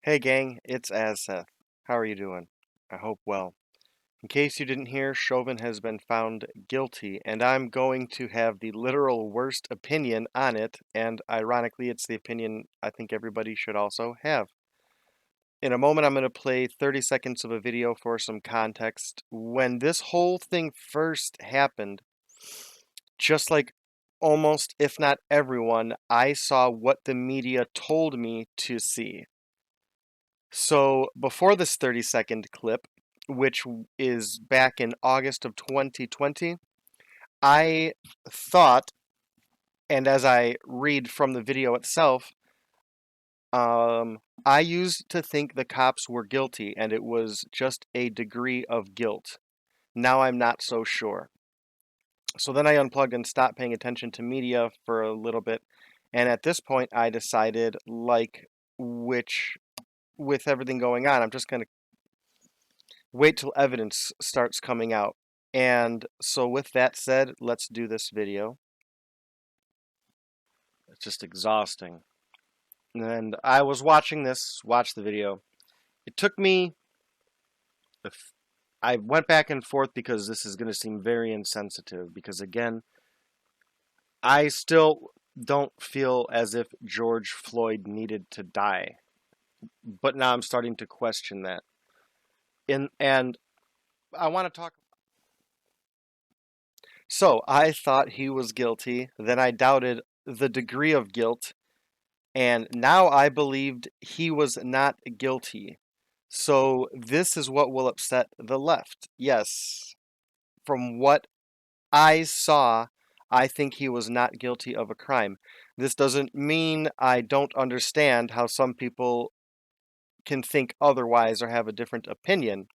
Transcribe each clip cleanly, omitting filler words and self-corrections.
Hey gang, it's Azseth. How are you doing? I hope well. In case you didn't hear, Chauvin has been found guilty, and I'm going to have the literal worst opinion on it, and ironically, it's the opinion I think everybody should also have. In a moment, I'm going to play 30 seconds of a video for some context. When this whole thing first happened, just like almost, if not everyone, I saw what the media told me to see. So before this 30-second clip, which is back in August of 2020, I thought, and as I read from the video itself, I used to think the cops were guilty and it was just a degree of guilt. Now I'm not so sure. So then I unplugged and stopped paying attention to media for a little bit. And at this point, I decided, with everything going on, I'm just going to wait till evidence starts coming out. And so with that said, let's do this video. It's just exhausting. And I was watching watch the video. It took me, I went back and forth because this is going to seem very insensitive. Because again, I still don't feel as if George Floyd needed to die. But now I'm starting to question that. And I want to talk. So I thought he was guilty. Then I doubted the degree of guilt. And now I believed he was not guilty. So this is what will upset the left. Yes, from what I saw, I think he was not guilty of a crime. This doesn't mean I don't understand how some people can think otherwise or have a different opinion.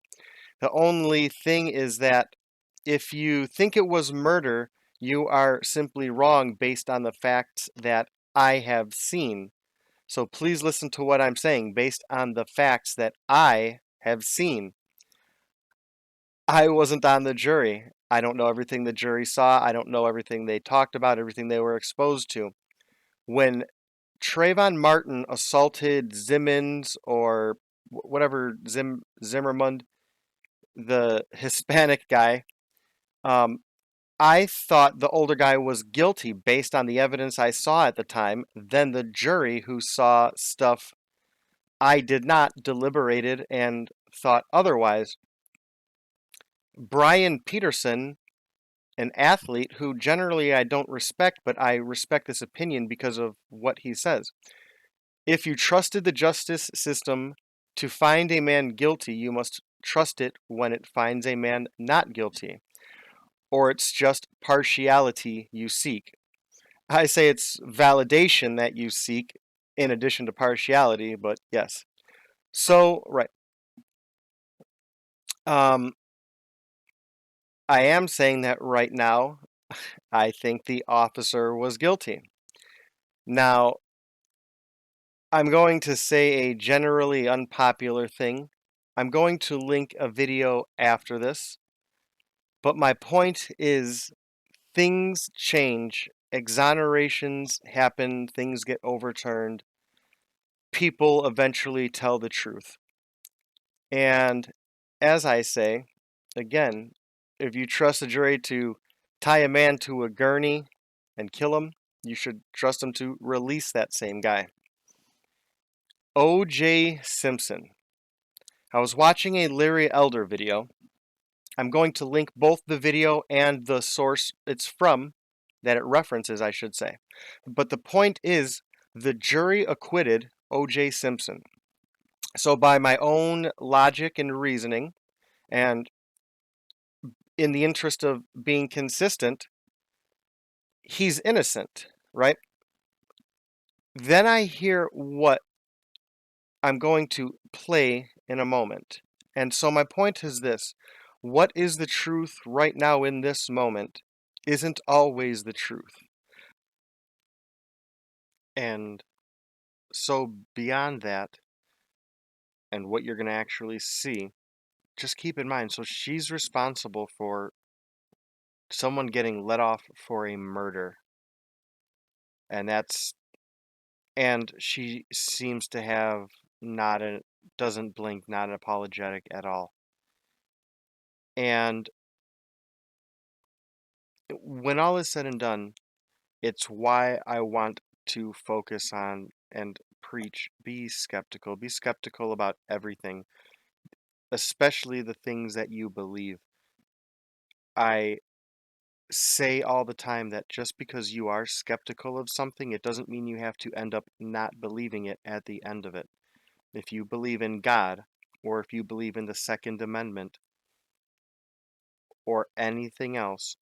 The only thing is that if you think it was murder, you are simply wrong based on the facts that I have seen. So please listen to what I'm saying based on the facts that I have seen. I wasn't on the jury. I don't know everything the jury saw. I don't know everything they talked about, everything they were exposed to. When Trayvon Martin assaulted Zimmons or whatever Zimmerman, the Hispanic guy, um, I thought the older guy was guilty based on the evidence I saw at the time. Then the jury who saw stuff I did not deliberated and thought otherwise. Brian Peterson, an athlete who generally I don't respect, but I respect this opinion because of what he says. If you trusted the justice system to find a man guilty, you must trust it when it finds a man not guilty, or it's just partiality you seek. I say it's validation that you seek in addition to partiality, but yes. So, right. Um, I am saying that right now, I think the officer was guilty. Now, I'm going to say a generally unpopular thing. I'm going to link a video after this, but my point is things change, exonerations happen, things get overturned, people eventually tell the truth. And as I say, again, if you trust a jury to tie a man to a gurney and kill him, you should trust him to release that same guy. O.J. Simpson. I was watching a Larry Elder video. I'm going to link both the video and the source it's from, that it references, I should say. But the point is, the jury acquitted O.J. Simpson. So, by my own logic and reasoning, and in the interest of being consistent, he's innocent, right? Then I hear what I'm going to play in a moment. And so my point is this: what is the truth right now in this moment isn't always the truth. And so beyond that, and what you're going to actually see, just keep in mind, so she's responsible for someone getting let off for a murder. And she seems to have doesn't blink, not apologetic at all. And when all is said and done, it's why I want to focus on and preach, be skeptical. Be skeptical about everything, especially the things that you believe. I say all the time that just because you are skeptical of something, it doesn't mean you have to end up not believing it at the end of it. If you believe in God, or if you believe in the Second Amendment, or anything else,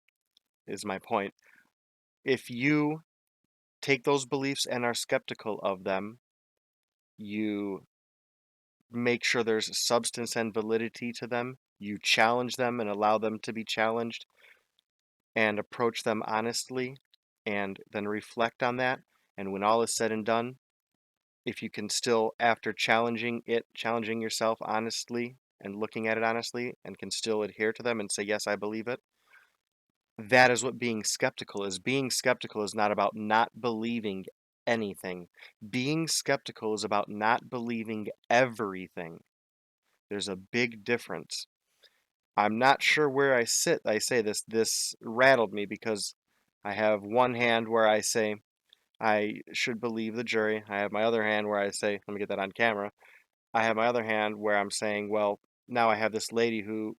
is my point. If you take those beliefs and are skeptical of them, you make sure there's substance and validity to them, you challenge them and allow them to be challenged, and approach them honestly, and then reflect on that. And when all is said and done, if you can still, after challenging yourself honestly and looking at it honestly, and can still adhere to them and say, yes, I believe it, that is what being skeptical is. Being skeptical is not about not believing anything. Being skeptical is about not believing everything. There's a big difference. I'm not sure where I sit. I say this rattled me because I have one hand where I say I should believe the jury. I have my other hand where I say, let me get that on camera. I have my other hand where I'm saying, well, now I have this lady who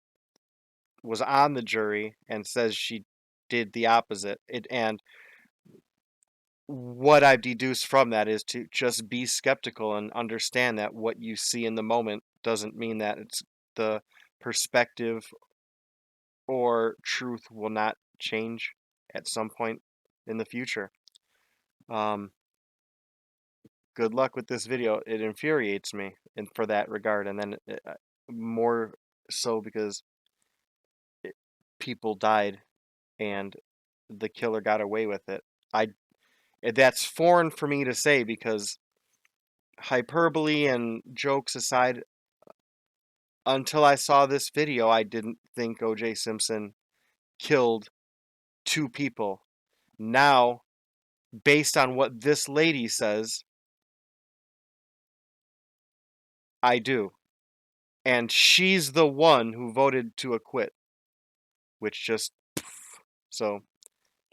was on the jury and says she did the opposite. And what I've deduced from that is to just be skeptical and understand that what you see in the moment doesn't mean that it's the perspective or truth will not change at some point in the future. Good luck with this video. It infuriates me for that regard, and then more so because people died and the killer got away with it. That's foreign for me to say because hyperbole and jokes aside, until I saw this video, I didn't think O.J. Simpson killed two people. Now, based on what this lady says, I do. And she's the one who voted to acquit, which just... So,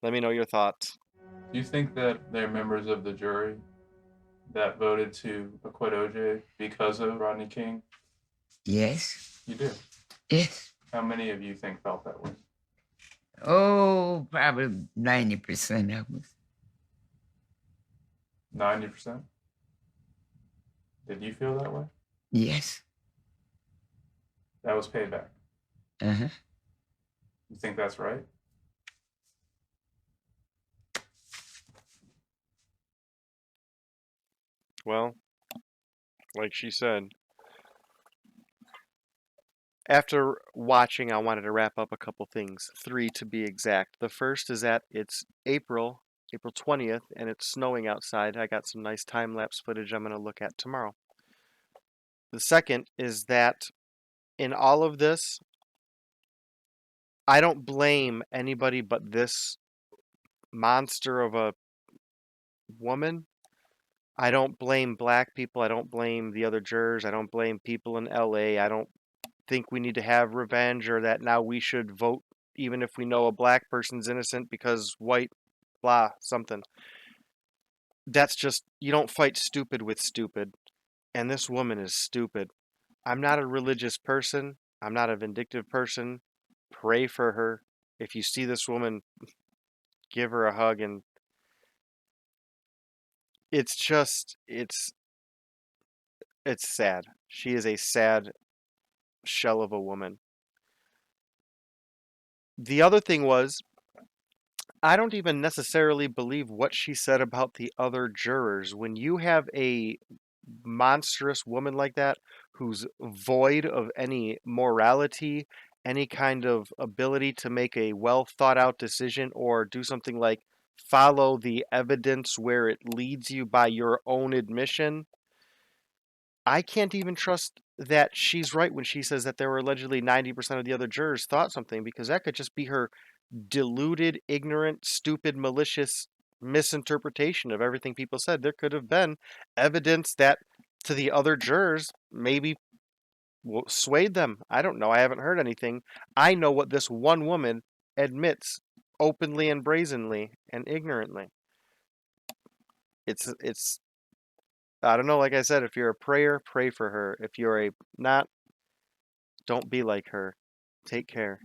let me know your thoughts. Do you think that they're members of the jury that voted to acquit OJ because of Rodney King? Yes. You do. Yes. How many of you think felt that way? Oh, probably 90% of us. 90%? Did you feel that way? Yes. That was payback. Uh-huh. You think that's right? Well, like she said, after watching, I wanted to wrap up a couple things. 3 to be exact. The first is that it's April 20th, and it's snowing outside. I got some nice time-lapse footage I'm going to look at tomorrow. The second is that in all of this, I don't blame anybody but this monster of a woman. I don't blame black people. I don't blame the other jurors. I don't blame people in LA. I don't think we need to have revenge or that now we should vote even if we know a black person's innocent because white, blah, something. That's just, you don't fight stupid with stupid. And this woman is stupid. I'm not a religious person. I'm not a vindictive person. Pray for her. If you see this woman, give her a hug. And it's just, it's sad. She is a sad shell of a woman. The other thing was, I don't even necessarily believe what she said about the other jurors. When you have a monstrous woman like that who's void of any morality, any kind of ability to make a well thought out decision or do something like follow the evidence where it leads you by your own admission, I can't even trust that she's right when she says that there were allegedly 90% of the other jurors thought something, because that could just be her deluded, ignorant, stupid, malicious misinterpretation of everything people said. There could have been evidence that to the other jurors, maybe swayed them. I don't know. I haven't heard anything. I know what this one woman admits openly and brazenly and ignorantly. It's I don't know, like I said, if you're a prayer, pray for her. If you're a not, don't be like her. Take care.